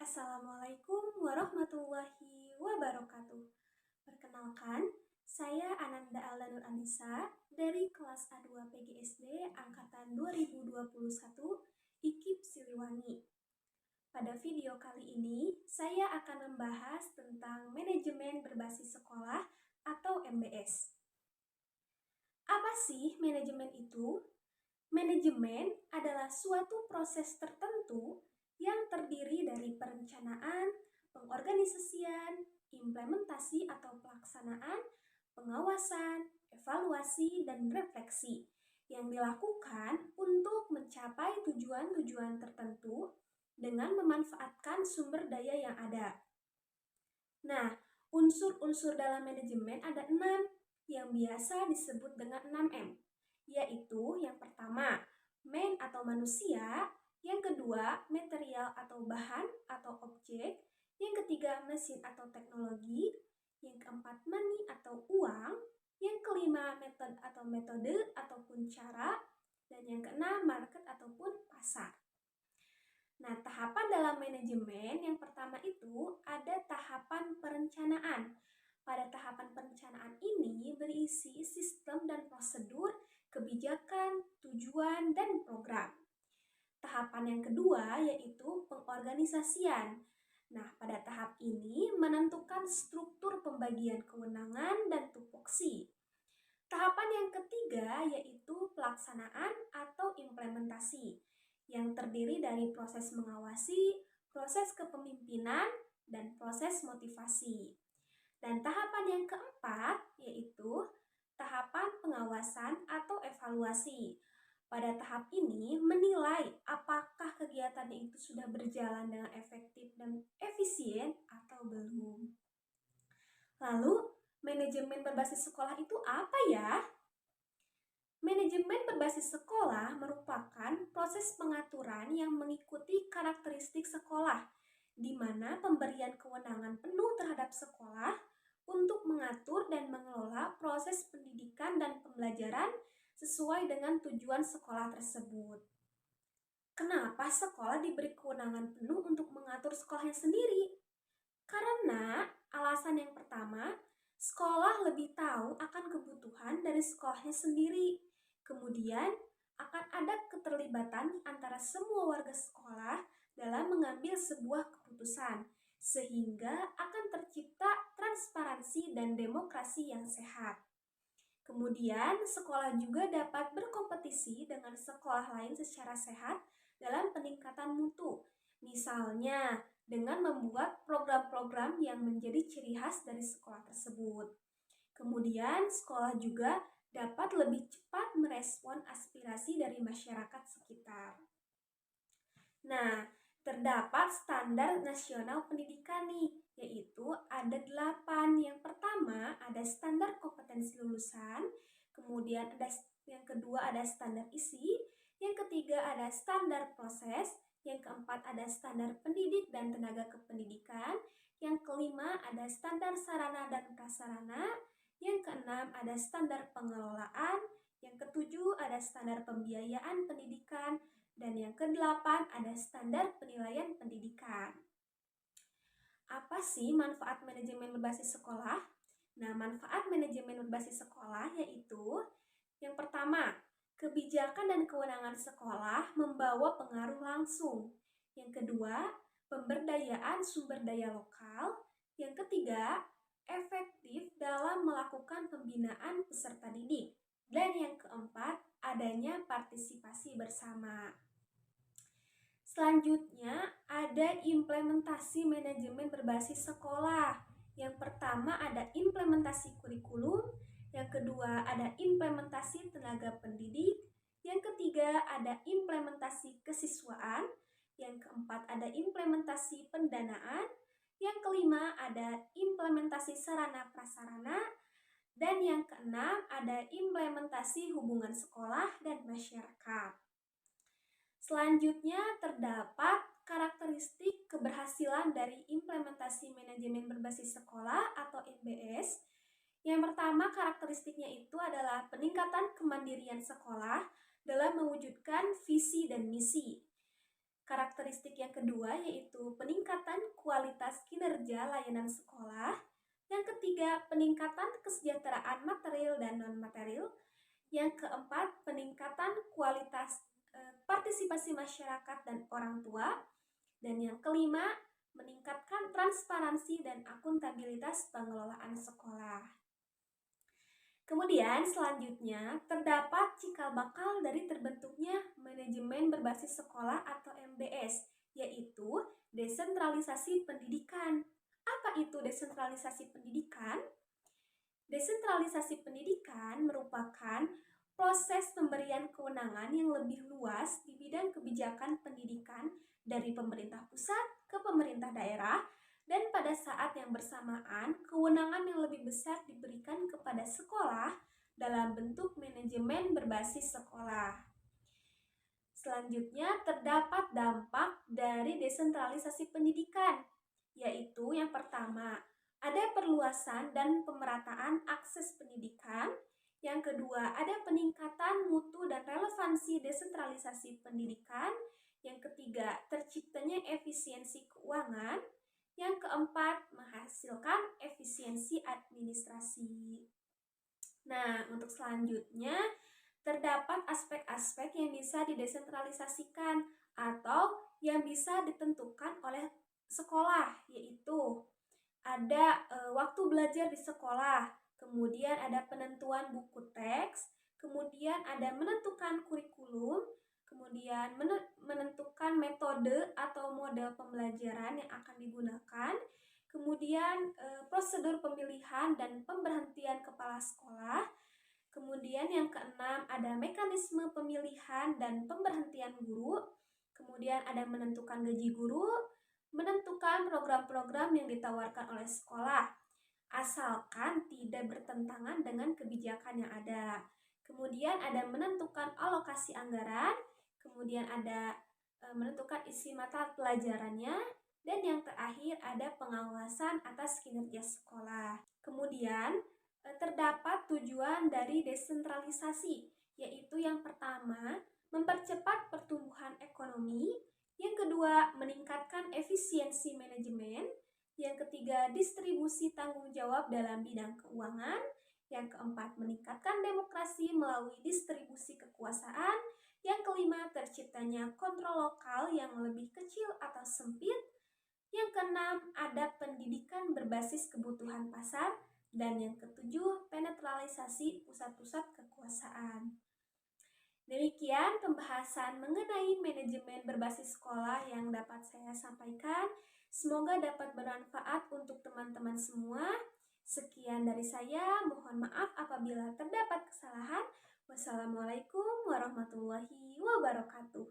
Assalamualaikum warahmatullahi wabarakatuh. Perkenalkan, saya Ananda Aldanur Anissa dari kelas A2 PGSD angkatan 2021 IKIP Siliwangi. Pada video kali ini, saya akan membahas tentang manajemen berbasis sekolah atau MBS. Apa sih manajemen itu? Manajemen adalah suatu proses tertentu yang terdiri dari perencanaan, pengorganisasian, implementasi atau pelaksanaan, pengawasan, evaluasi, dan refleksi yang dilakukan untuk mencapai tujuan-tujuan tertentu dengan memanfaatkan sumber daya yang ada. Nah, unsur-unsur dalam manajemen ada 6 yang biasa disebut dengan 6M, yaitu yang pertama, man atau manusia, yang kedua, material atau bahan atau objek, yang ketiga, mesin atau teknologi, yang keempat, money atau uang, yang kelima, method atau metode ataupun cara, dan yang keenam, market ataupun pasar. Nah, tahapan dalam manajemen yang pertama itu ada tahapan perencanaan. Pada tahapan perencanaan ini berisi sistem dan prosedur, kebijakan, tujuan, dan program. Tahapan yang kedua yaitu pengorganisasian. Nah, pada tahap ini menentukan struktur pembagian kewenangan dan tupoksi. Tahapan yang ketiga yaitu pelaksanaan atau implementasi, yang terdiri dari proses mengawasi, proses kepemimpinan, dan proses motivasi. Dan tahapan yang keempat yaitu tahapan pengawasan atau evaluasi. Pada tahap ini menilai apakah kegiatannya itu sudah berjalan dengan efektif dan efisien atau belum. Lalu, manajemen berbasis sekolah itu apa ya? Manajemen berbasis sekolah merupakan proses pengaturan yang mengikuti karakteristik sekolah, di mana pemberian kewenangan penuh terhadap sekolah untuk mengatur dan mengelola proses pendidikan dan pembelajaran sesuai dengan tujuan sekolah tersebut. Kenapa sekolah diberi kewenangan penuh untuk mengatur sekolahnya sendiri? Karena alasan yang pertama, sekolah lebih tahu akan kebutuhan dari sekolahnya sendiri. Kemudian, akan ada keterlibatan antara semua warga sekolah dalam mengambil sebuah keputusan, sehingga akan tercipta transparansi dan demokrasi yang sehat. Kemudian, sekolah juga dapat berkompetisi dengan sekolah lain secara sehat dalam peningkatan mutu. Misalnya, dengan membuat program-program yang menjadi ciri khas dari sekolah tersebut. Kemudian, sekolah juga dapat lebih cepat merespon aspirasi dari masyarakat sekitar. Nah, terdapat standar nasional pendidikan nih, yaitu ada 8. Yang pertama ada standar kompetensi lulusan, kemudian yang kedua ada standar isi, yang ketiga ada standar proses, yang keempat ada standar pendidik dan tenaga kependidikan, yang kelima ada standar sarana dan prasarana, yang keenam ada standar pengelolaan, yang ketujuh ada standar pembiayaan pendidikan, dan yang kedelapan ada standar penilaian pendidikan. Apa sih manfaat manajemen berbasis sekolah? Nah, manfaat manajemen berbasis sekolah yaitu yang pertama, kebijakan dan kewenangan sekolah membawa pengaruh langsung. Yang kedua, pemberdayaan sumber daya lokal. Yang ketiga, efektif dalam melakukan pembinaan peserta didik. Dan yang keempat, adanya partisipasi bersama. Selanjutnya, ada implementasi manajemen berbasis sekolah. Yang pertama ada implementasi kurikulum, yang kedua ada implementasi tenaga pendidik, yang ketiga ada implementasi kesiswaan, yang keempat ada implementasi pendanaan, yang kelima ada implementasi sarana prasarana, dan yang keenam ada implementasi hubungan sekolah dan masyarakat. Selanjutnya terdapat karakteristik keberhasilan dari implementasi manajemen berbasis sekolah atau MBS. Yang pertama karakteristiknya itu adalah peningkatan kemandirian sekolah dalam mewujudkan visi dan misi. Karakteristik yang kedua yaitu peningkatan kualitas kinerja layanan sekolah. Yang ketiga, peningkatan kesejahteraan material dan non-material. Yang keempat, peningkatan kualitas partisipasi masyarakat dan orang tua. Dan yang kelima, meningkatkan transparansi dan akuntabilitas pengelolaan sekolah. Kemudian selanjutnya terdapat cikal bakal dari terbentuknya manajemen berbasis sekolah atau MBS, yaitu desentralisasi pendidikan. Apa itu desentralisasi pendidikan? Desentralisasi pendidikan merupakan proses pemberian kewenangan yang lebih luas di bidang kebijakan pendidikan dari pemerintah pusat ke pemerintah daerah, dan pada saat yang bersamaan kewenangan yang lebih besar diberikan kepada sekolah dalam bentuk manajemen berbasis sekolah. Selanjutnya terdapat dampak dari desentralisasi pendidikan, yaitu yang pertama, ada perluasan dan pemerataan akses pendidikan. Yang kedua, ada peningkatan mutu dan relevansi desentralisasi pendidikan. Yang ketiga, terciptanya efisiensi keuangan. Yang keempat, menghasilkan efisiensi administrasi. Nah, untuk selanjutnya, terdapat aspek-aspek yang bisa didesentralisasikan atau yang bisa ditentukan oleh sekolah, yaitu ada waktu belajar di sekolah, kemudian ada penentuan buku teks, kemudian ada menentukan kurikulum, kemudian menentukan metode atau model pembelajaran yang akan digunakan, kemudian prosedur pemilihan dan pemberhentian kepala sekolah, kemudian yang keenam ada mekanisme pemilihan dan pemberhentian guru, kemudian ada menentukan gaji guru, menentukan program-program yang ditawarkan oleh sekolah, asalkan tidak bertentangan dengan kebijakan yang ada. Kemudian ada menentukan alokasi anggaran, kemudian ada menentukan isi mata pelajarannya, dan yang terakhir ada pengawasan atas kinerja sekolah. Kemudian terdapat tujuan dari desentralisasi, yaitu yang pertama, mempercepat pertumbuhan ekonomi, yang kedua, meningkatkan efisiensi manajemen, yang ketiga, distribusi tanggung jawab dalam bidang keuangan, yang keempat, meningkatkan demokrasi melalui distribusi kekuasaan, yang kelima, terciptanya kontrol lokal yang lebih kecil atau sempit, yang keenam, ada pendidikan berbasis kebutuhan pasar, dan yang ketujuh, penetralisasi pusat-pusat kekuasaan. Demikian pembahasan mengenai manajemen berbasis sekolah yang dapat saya sampaikan. Semoga dapat bermanfaat untuk teman-teman semua. Sekian dari saya, mohon maaf apabila terdapat kesalahan. Wassalamualaikum warahmatullahi wabarakatuh.